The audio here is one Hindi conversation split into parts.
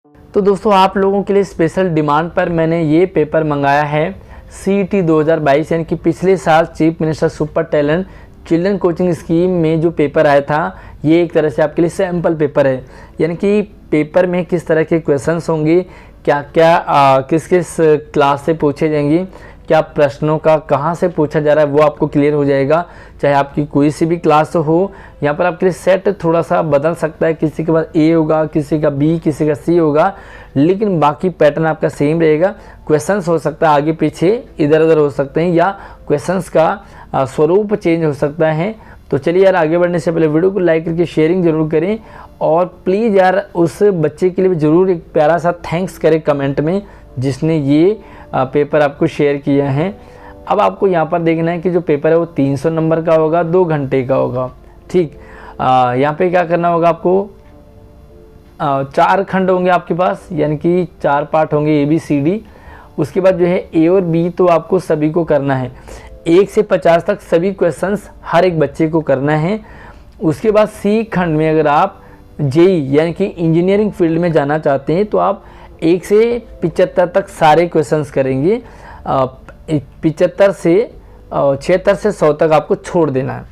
तो दोस्तों आप लोगों के लिए स्पेशल डिमांड पर मैंने ये पेपर मंगाया है CET 2022 यानी कि पिछले साल chief minister super talent children coaching scheme में जो पेपर आया था, ये एक तरह से आपके लिए सैम्पल पेपर है। यानी कि पेपर में किस तरह के क्वेश्चंस होंगे, क्या क्या किस किस क्लास से पूछे जाएंगे, क्या प्रश्नों का कहाँ से पूछा जा रहा है वो आपको क्लियर हो जाएगा। चाहे आपकी कोई सी भी क्लास हो, यहाँ पर आपके लिए सेट थोड़ा सा बदल सकता है, किसी के पास A होगा, किसी का B, किसी का C होगा, लेकिन बाकी पैटर्न आपका सेम रहेगा। क्वेश्चंस हो सकता है आगे पीछे इधर उधर हो सकते हैं, या क्वेश्चंस का स्वरूप चेंज हो सकता है। तो चलिए यार, आगे बढ़ने से पहले वीडियो को लाइक करके शेयरिंग जरूर करें, और प्लीज़ यार उस बच्चे के लिए भी ज़रूर एक प्यारा सा थैंक्स करें कमेंट में जिसने ये पेपर आपको शेयर किया है। अब आपको यहाँ पर देखना है कि जो पेपर है वो 300 नंबर का होगा, 2 घंटे का होगा। ठीक, यहाँ पे क्या करना होगा आपको, 4 खंड होंगे आपके पास, यानी कि 4 पार्ट होंगे ABCD। उसके बाद जो है A और B तो आपको सभी को करना है, 1 से 50 तक सभी क्वेश्चंस हर एक बच्चे को करना है। उसके बाद C खंड में अगर आप JEE यानी कि इंजीनियरिंग फील्ड में जाना चाहते हैं तो आप 1 से 75 तक सारे क्वेश्चंस करेंगे। 75 से 76 से 100 तक आपको छोड़ देना है।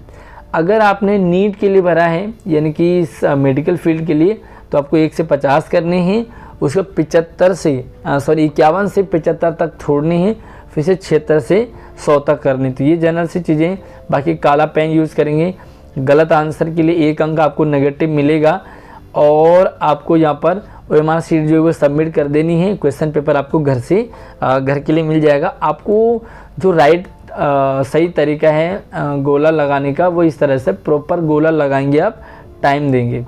अगर आपने नीट के लिए भरा है यानी कि मेडिकल फील्ड के लिए, तो आपको 1 से 50 करने हैं। उसके 51 से 75 तक छोड़ने हैं, फिर से 76 से 100 तक करनी। तो ये जनरल सी चीज़ें। बाकी काला पेन यूज़ करेंगे। गलत आंसर के लिए 1 अंक आपको नेगेटिव मिलेगा, और आपको यहाँ पर OMR शीट जो है वो सबमिट कर देनी है। क्वेश्चन पेपर आपको घर के लिए मिल जाएगा। आपको जो सही तरीका है गोला लगाने का, वो इस तरह से प्रॉपर गोला लगाएंगे, आप टाइम देंगे।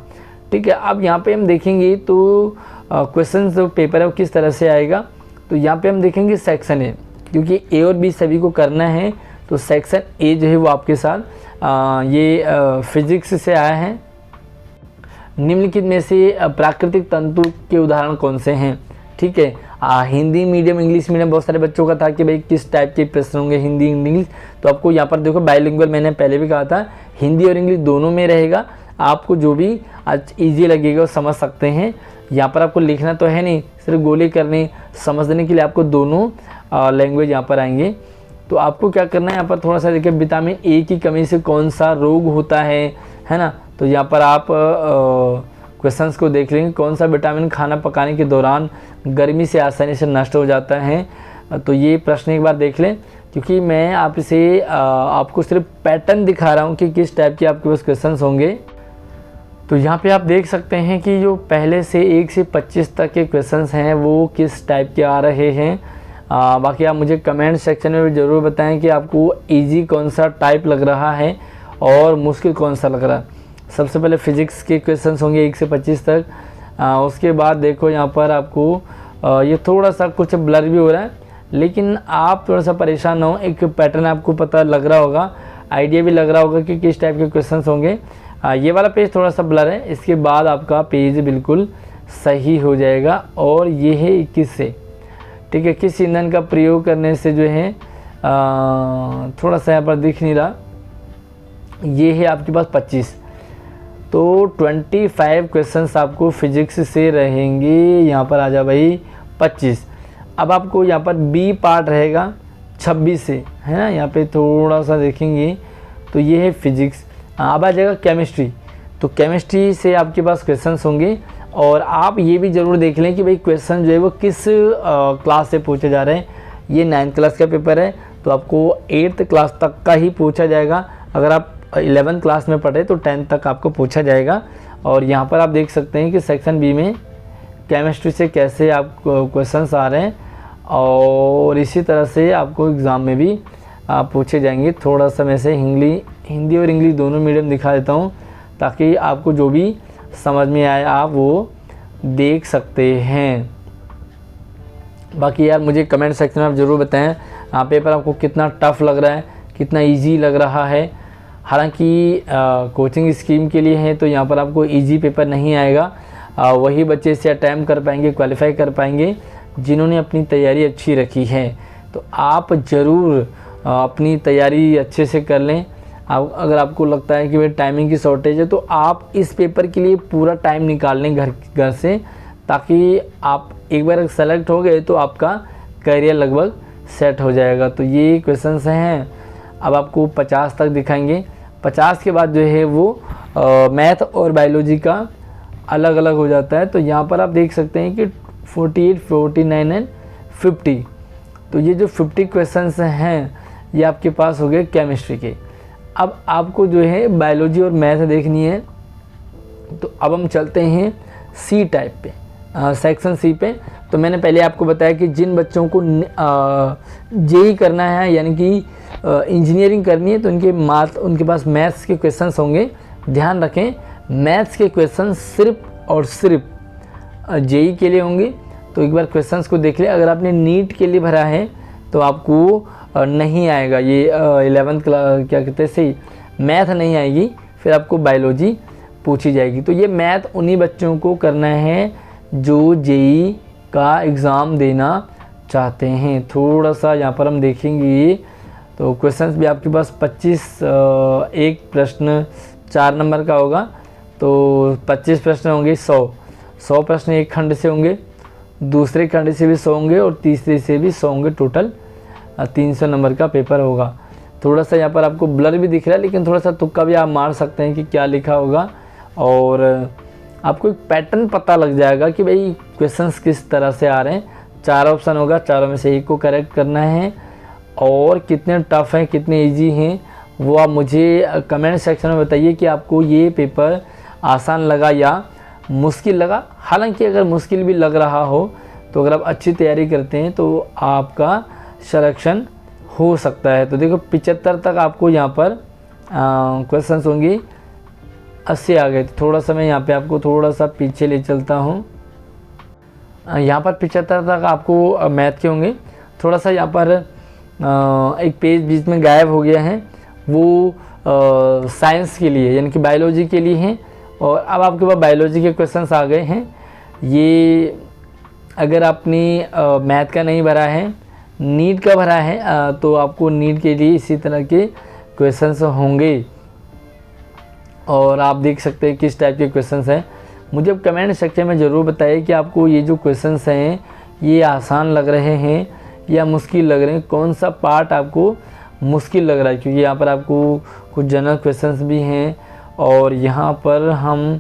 ठीक है, अब यहाँ पे हम देखेंगे तो क्वेश्चन जो पेपर है वो किस तरह से आएगा। तो यहाँ पे हम देखेंगे सेक्शन A, क्योंकि A और B सभी को करना है। तो सेक्शन A जो है वो आपके साथ ये फिजिक्स से आया है। निम्नलिखित में से प्राकृतिक तंतु के उदाहरण कौन से हैं। ठीक है, हिंदी मीडियम इंग्लिश मीडियम बहुत सारे बच्चों का था कि भाई किस टाइप के प्रश्न होंगे, हिंदी इंग्लिश। तो आपको यहाँ पर देखो बाइलिंगुअल, मैंने पहले भी कहा था, हिंदी और इंग्लिश दोनों में रहेगा। आपको जो भी आज ईजी लगेगा वो समझ सकते हैं। यहाँ पर आपको लिखना तो है नहीं, सिर्फ गोले करने, समझने के लिए आपको दोनों लैंग्वेज यहाँ पर आएंगे। तो आपको क्या करना है, यहाँ पर थोड़ा सा देखिए, विटामिन A की कमी से कौन सा रोग होता है ना। तो यहाँ पर आप क्वेश्चंस को देख लेंगे, कौन सा विटामिन खाना पकाने के दौरान गर्मी से आसानी से नष्ट हो जाता है। तो ये प्रश्न एक बार देख लें, क्योंकि मैं आपको सिर्फ पैटर्न दिखा रहा हूँ कि किस टाइप के आपके पास क्वेश्चंस होंगे। तो यहाँ पे आप देख सकते हैं कि जो पहले से 1 से 25 तक के क्वेश्चंस हैं वो किस टाइप के आ रहे हैं। बाकी आप मुझे कमेंट सेक्शन में भी ज़रूर बताएं कि आपको इजी कौन सा टाइप लग रहा है और मुश्किल कौन सा लग रहा है। सबसे पहले फिजिक्स के क्वेश्चंस होंगे 1 से 25 तक। उसके बाद देखो यहाँ पर आपको ये थोड़ा सा कुछ ब्लर भी हो रहा है, लेकिन आप थोड़ा सा परेशान ना हो, एक पैटर्न आपको पता लग रहा होगा, आइडिया भी लग रहा होगा कि किस टाइप के क्वेश्चंस होंगे। ये वाला पेज थोड़ा सा ब्लर है, इसके बाद आपका पेज बिल्कुल सही हो जाएगा। और ये है 21 से। ठीक है, किस ईंधन का प्रयोग करने से जो है थोड़ा सा यहाँ पर दिख नहीं रहा, ये है आपके पास 25। तो 25 क्वेश्चंस आपको फिजिक्स से रहेंगे। यहाँ पर आ जा भाई 25। अब आपको यहाँ पर B पार्ट रहेगा 26 से, है ना। यहाँ पे थोड़ा सा देखेंगे तो ये है फिजिक्स। अब आ जाएगा केमिस्ट्री। तो केमिस्ट्री से आपके पास क्वेश्चंस होंगे, और आप ये भी ज़रूर देख लें कि भाई क्वेश्चन जो है वो किस क्लास से पूछे जा रहे हैं। ये 9th क्लास का पेपर है, तो आपको 8th क्लास तक का ही पूछा जाएगा। अगर आप 11th क्लास में पढ़े तो 10th तक आपको पूछा जाएगा। और यहाँ पर आप देख सकते हैं कि सेक्शन B में केमिस्ट्री से कैसे आप क्वेश्चंस आ रहे हैं, और इसी तरह से आपको एग्ज़ाम में भी पूछे जाएंगे। थोड़ा सा मैं से हिंदी और इंग्लिश दोनों मीडियम दिखा देता हूँ, ताकि आपको जो भी समझ में आए आप वो देख सकते हैं। बाकी यार मुझे कमेंट सेक्शन में आप ज़रूर बताएं पेपर आपको कितना टफ़ लग रहा है, कितना इजी लग रहा है। हालांकि कोचिंग स्कीम के लिए है तो यहाँ पर आपको इजी पेपर नहीं आएगा। वही बच्चे इसे अटैम्प्ट कर पाएंगे, क्वालिफाई कर पाएंगे जिन्होंने अपनी तैयारी अच्छी रखी है। तो आप ज़रूर अपनी तैयारी अच्छे से कर लें। अगर आपको लगता है कि भाई टाइमिंग की शॉर्टेज है तो आप इस पेपर के लिए पूरा टाइम निकाल लें घर से, ताकि आप एक बार सेलेक्ट हो गए तो आपका करियर लगभग सेट हो जाएगा। तो ये क्वेश्चंस हैं। अब आपको 50 तक दिखाएंगे। 50 के बाद जो है वो मैथ और बायोलॉजी का अलग अलग हो जाता है। तो यहाँ पर आप देख सकते हैं कि 48, 49 एंड 50। तो ये जो 50 क्वेश्चंस हैं ये आपके पास हो गए केमिस्ट्री के। अब आपको जो है बायोलॉजी और मैथ देखनी है। तो अब हम चलते हैं सी टाइप पे, सेक्शन सी पे। तो मैंने पहले आपको बताया कि जिन बच्चों को जेई करना है यानी कि इंजीनियरिंग करनी है तो उनके पास मैथ्स के क्वेश्चंस होंगे। ध्यान रखें, मैथ्स के क्वेश्चन सिर्फ और सिर्फ जेई के लिए होंगे। तो एक बार क्वेश्चंस को देख ले। अगर आपने नीट के लिए भरा है तो आपको नहीं आएगा ये 11th क्लास क्या कहते हैं सही मैथ नहीं आएगी, फिर आपको बायोलॉजी पूछी जाएगी। तो ये मैथ उन्हीं बच्चों को करना है जो जेई का एग्ज़ाम देना चाहते हैं। थोड़ा सा यहाँ पर हम देखेंगे तो क्वेश्चंस भी आपके पास 25 एक प्रश्न 4 नंबर का होगा। तो 25 प्रश्न होंगे, 100 प्रश्न एक खंड से होंगे, दूसरे खंड से भी 100 होंगे और तीसरे से भी 100 होंगे। टोटल 300 नंबर का पेपर होगा। थोड़ा सा यहाँ पर आपको ब्लर भी दिख रहा है, लेकिन थोड़ा सा तुक्का भी आप मार सकते हैं कि क्या लिखा होगा और आपको एक पैटर्न पता लग जाएगा कि भाई क्वेश्चंस किस तरह से आ रहे हैं। 4 ऑप्शन होगा, चारों में से एक को करेक्ट करना है और कितने टफ हैं कितने इजी हैं वो आप मुझे कमेंट सेक्शन में बताइए कि आपको ये पेपर आसान लगा या मुश्किल लगा। हालांकि अगर मुश्किल भी लग रहा हो तो अगर आप अच्छी तैयारी करते हैं तो आपका सिलेक्शन हो सकता है। तो देखो 75 तक आपको यहाँ पर क्वेश्चंस होंगे, 80 आ गए। तो थोड़ा सा मैं यहाँ पे आपको थोड़ा सा पीछे ले चलता हूँ। यहाँ पर 75 तक आपको मैथ के होंगे। थोड़ा सा यहाँ पर एक पेज बीच में गायब हो गया है, वो साइंस के लिए यानी कि बायोलॉजी के लिए हैं। और अब आपके पास बायोलॉजी के क्वेश्चंस आ गए हैं। ये अगर आपने मैथ का नहीं भरा है, नीट का भरा है तो आपको नीट के लिए इसी तरह के क्वेश्चंस होंगे। और आप देख सकते हैं किस टाइप के क्वेश्चंस हैं। मुझे कमेंट सेक्शन में ज़रूर बताइए कि आपको ये जो क्वेश्चंस हैं ये आसान लग रहे हैं या मुश्किल लग रहे हैं। कौन सा पार्ट आपको मुश्किल लग रहा है, क्योंकि यहाँ पर आपको कुछ जनरल क्वेश्चंस भी हैं और यहाँ पर हम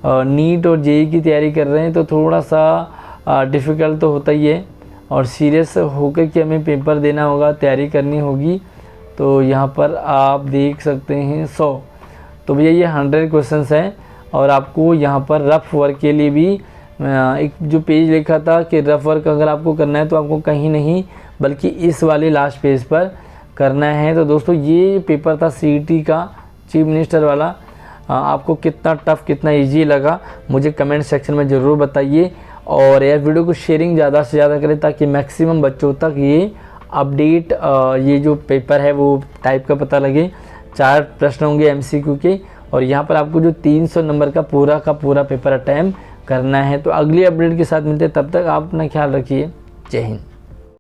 नीट और जेई की तैयारी कर रहे हैं तो थोड़ा सा डिफ़िकल्ट तो होता ही है और सीरियस होकर के हमें पेपर देना होगा, तैयारी करनी होगी। तो यहाँ पर आप देख सकते हैं 100। तो भैया ये 100 क्वेश्चंस हैं और आपको यहाँ पर रफ वर्क के लिए भी एक जो पेज लिखा था कि रफ वर्क अगर आपको करना है तो आपको कहीं नहीं बल्कि इस वाले लास्ट पेज पर करना है। तो दोस्तों ये पेपर था सीईटी का चीफ मिनिस्टर वाला। आपको कितना टफ कितना इजी लगा मुझे कमेंट सेक्शन में ज़रूर बताइए और यार वीडियो को शेयरिंग ज़्यादा से ज़्यादा करें ताकि मैक्सिमम बच्चों तक ये अपडेट ये जो पेपर है वो टाइप का पता लगे। 4 प्रश्न होंगे एमसीक्यू के और यहाँ पर आपको जो 300 नंबर का पूरा पेपर अटैम्प्ट करना है। तो अगली अपडेट के साथ मिलते हैं, तब तक आप अपना ख्याल रखिए। जय हिंद।